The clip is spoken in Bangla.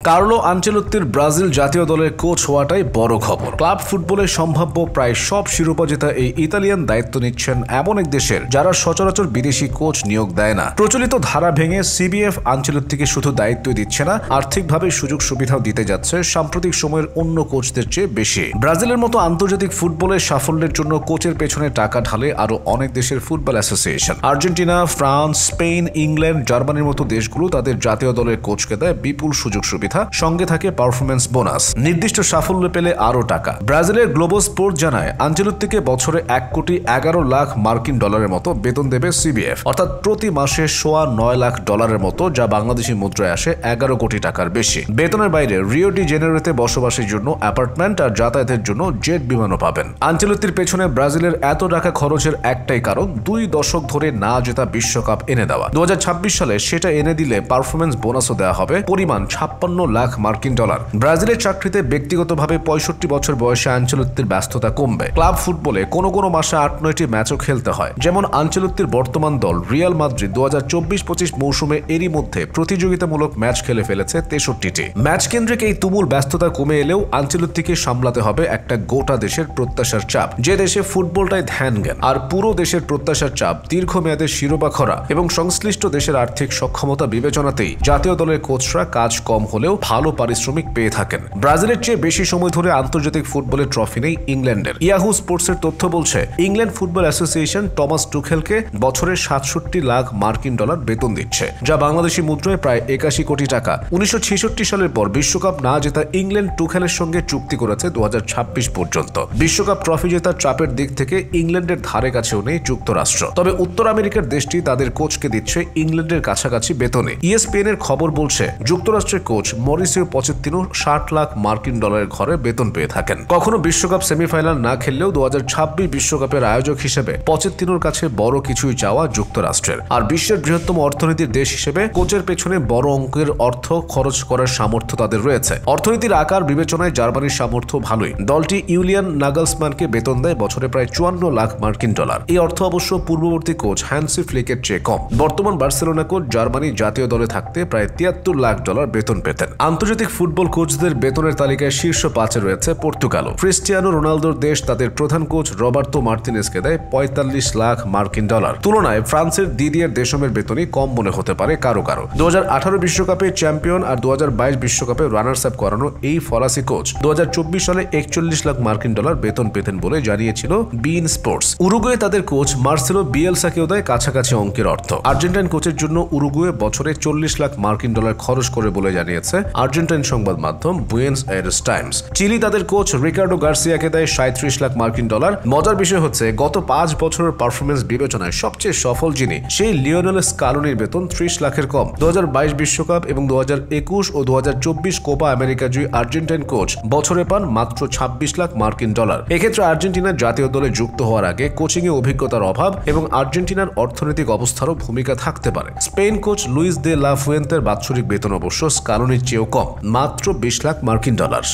কার্লো আনচেলত্তির ব্রাজিল জাতীয় দলের কোচ হওয়াটাই বড় খবর। ক্লাব ফুটবলে সম্ভাব্য প্রায় সব শিরোপা জেতা এই ইতালিয়ান দায়িত্ব নিচ্ছেন এমন এক দেশের যারা সচরাচর বিদেশি কোচ নিয়োগ দেয় না। প্রচলিত ধারা ভেঙে সিবিএফ আনচেলত্তিকে শুধু দায়িত্ব দিচ্ছে না, আর্থিকভাবে সুযোগ সুবিধাও দিতে যাচ্ছে সাম্প্রতিক সময়ের অন্য কোচদের চেয়ে বেশি। ব্রাজিলের মতো আন্তর্জাতিক ফুটবলের সাফল্যের জন্য কোচের পেছনে টাকা ঢালে আরো অনেক দেশের football association. Argentina, France, Spain, England, জার্মানির মতো দেশগুলো তাদের জাতীয় দলের কোচকে দেয় বিপুল সুযোগ সুবিধা, সঙ্গে থাকে পারফরমেন্স বোনাস, নির্দিষ্ট সাফল্য পেলে আরো টাকা। ব্রাজিলের গ্লোবো স্পোর্ট জানায় আনচেলত্তিকে বছরে 1,11,00,000 মার্কিন ডলারের মতো বেতন দেবে সিবিএফ, অর্থাৎ প্রতি মাসে $9,00,000 মতো, যা বাংলাদেশি মুদ্রায় আসে 11 কোটি টাকার বেশি। বেতনের বাইরে রিও ডি জেনেরোতে বসবাসের জন্য অ্যাপার্টমেন্ট আর যাতায়াতের জন্য জেট বিমানও পাবেন। আনচেলত্তির পেছনে ব্রাজিলের এত টাকা খরচের একটাই কারণ, 2 দশক ধরে না জেতা বিশ্বকাপ এনে দেওয়া। 2026 সালে সেটা এনে দিলে পারফরমেন্স বোনাসও দেওয়া হবে, পরিমাণ $56 লাখ মার্কিন ডলার। ব্রাজিলের চাকরিতে ব্যক্তিগতভাবে 65 বছর বয়সে আনচেলত্তির ব্যস্ততা কমবে। ক্লাব ফুটবলে কোনো কোনো মাসে 8-9টি ম্যাচও খেলতে হয়। যেমন আনচেলত্তির বর্তমান দল রিয়াল মাদ্রিদ 2024-25 মৌসুমে এরই মধ্যে প্রতিযোগিতামূলক ম্যাচ খেলে ফেলেছে 63টি। ম্যাচ কেন্দ্রিক এই তুমুল ব্যস্ততা কমে এলেও আনচেলত্তিকে সামলাতে হবে একটা গোটা দেশের প্রত্যাশার চাপ, যে দেশে ফুটবলটাই ধ্যান জ্ঞান। আর পুরো দেশের প্রত্যাশার চাপ, দীর্ঘমেয়াদে শিরোপা খরা এবং সংশ্লিষ্ট দেশের আর্থিক সক্ষমতা বিবেচনাতেই জাতীয় দলের কোচরা কাজ কম হলেও ভালো পারিশ্রমিক পেয়ে থাকেন। ব্রাজিলের চেয়ে বেশি সময় ধরে আন্তর্জাতিক ফুটবলের ট্রফি নেই ইংল্যান্ডের। ইয়াহু স্পোর্টসের তথ্য বলছে ইংল্যান্ড ফুটবল অ্যাসোসিয়েশন টমাস টুখেলকে বছরে 67 লাখ মার্কিন ডলার বেতন দিচ্ছে, যা বাংলাদেশি মুদ্রায় প্রায় 81 কোটি টাকা। 1966 সালের পর বিশ্বকাপ না জেতা ইংল্যান্ড টুখেলের সঙ্গে চুক্তি করেছে 2026 পর্যন্ত। বিশ্বকাপ ট্রফি জেতার চাপের দিক থেকে ইংল্যান্ডের ধারে কাছেও নেই যুক্তরাষ্ট্র, তবে উত্তর আমেরিকার দেশটি তাদের কোচকে দিচ্ছে ইংল্যান্ডের কাছাকাছি বেতনে। ইএসপিএন এর খবর বলছে যুক্তরাষ্ট্রের কোচ মরিসিও পচেত্তিনো 60 লাখ মার্কিন ডলারের ঘরে বেতন পেয়ে থাকেন। কখনো বিশ্বকাপ সেমিফাইনাল না খেললেও 2026 বিশ্বকাপের আয়োজক হিসেবে পচেত্তিনোর কাছে বড় কিছুই চাওয়া যুক্তরাষ্ট্রের। আর বিশ্বের বৃহত্তম অর্থনীতির দেশ হিসেবে কোচের পেছনে বড় অঙ্কের অর্থ খরচ করার সামর্থ্য তাদের রয়েছে। অর্থনীতির আকার বিবেচনায় জার্মানির সামর্থ্য ভালোই। দলটি ইউলিয়ান নাগলসম্যানকে বেতন দেয় বছরে প্রায় 54 লাখ মার্কিন ডলার। এই অর্থ অবশ্য পূর্ববর্তী কোচ হ্যান্সি ফ্লিকের চেয়ে কম। বর্তমান বার্সেলোনা কোচ জার্মানি জাতীয় দলে থাকতে প্রায় 73 লাখ ডলার বেতন পেতেন। আন্তর্জাতিক ফুটবল কোচদের বেতনের তালিকায় শীর্ষ 5-এ রয়েছে পর্তুগালও। ক্রিস্টিয়ানো রোনালদোর দেশ তাদের প্রধান কোচ রবার্তো মার্তিনেজকে দেয় 45 লাখ মার্কিন ডলার। তুলনায় ফ্রান্সের দিদিয়ের দেশমের বেতনই কম মনে হতে পারে কারো কারো। 2018 বিশ্বকাপে চ্যাম্পিয়ন আর 2022 বিশ্বকাপে রানার্স আপ করানো এই ফরাসি কোচ 2024 সালে 41 লাখ মার্কিন ডলার বেতন পেতেন বলে জানিয়েছিল বিইন স্পোর্টস। উরুগুয়ে তাদের কোচ মার্সেলো বিয়েলসাকেও দেয় কাছাকাছি অঙ্কের অর্থ। আর্জেন্টাইন কোচের জন্য উরুগুয়ে বছরে 40 লাখ মার্কিন ডলার খরচ করে বলে জানিয়েছে আর্জেন্টাইন সংবাদ মাধ্যম বুয়েনস আইরেস টাইমস। চিলি তাদের কোচ রিকার্ডো গার্সিয়াকে দেয় 37 লাখ মার্কিন ডলার। মজার বিষয় হচ্ছে গত 5 বছরের পারফরমেন্স বিবেচনায় সবচেয়ে সফল যিনি, সেই লিওনেল স্কালোনির বেতন 30 লাখের কম। 2022 বিশ্বকাপ এবং 2021 ও 2024 কোপা আমেরিকা জয়ী আর্জেন্টাইন কোচ বছরে পান মাত্র 26 লাখ মার্কিন ডলার। এক্ষেত্রে আর্জেন্টিনার জাতীয় দলে যুক্ত হওয়ার আগে কোচিংয়ে অভিজ্ঞতার অভাব এবং আর্জেন্টিনার অর্থনৈতিক অবস্থারও ভূমিকা থাকতে পারে। স্পেন কোচ লুইস দে লা ফুয়েন্তের বাৎসরিক বেতন অবশ্য স্কালোনির চেয়েও কম, মাত্র 20 লাখ মার্কিন ডলার।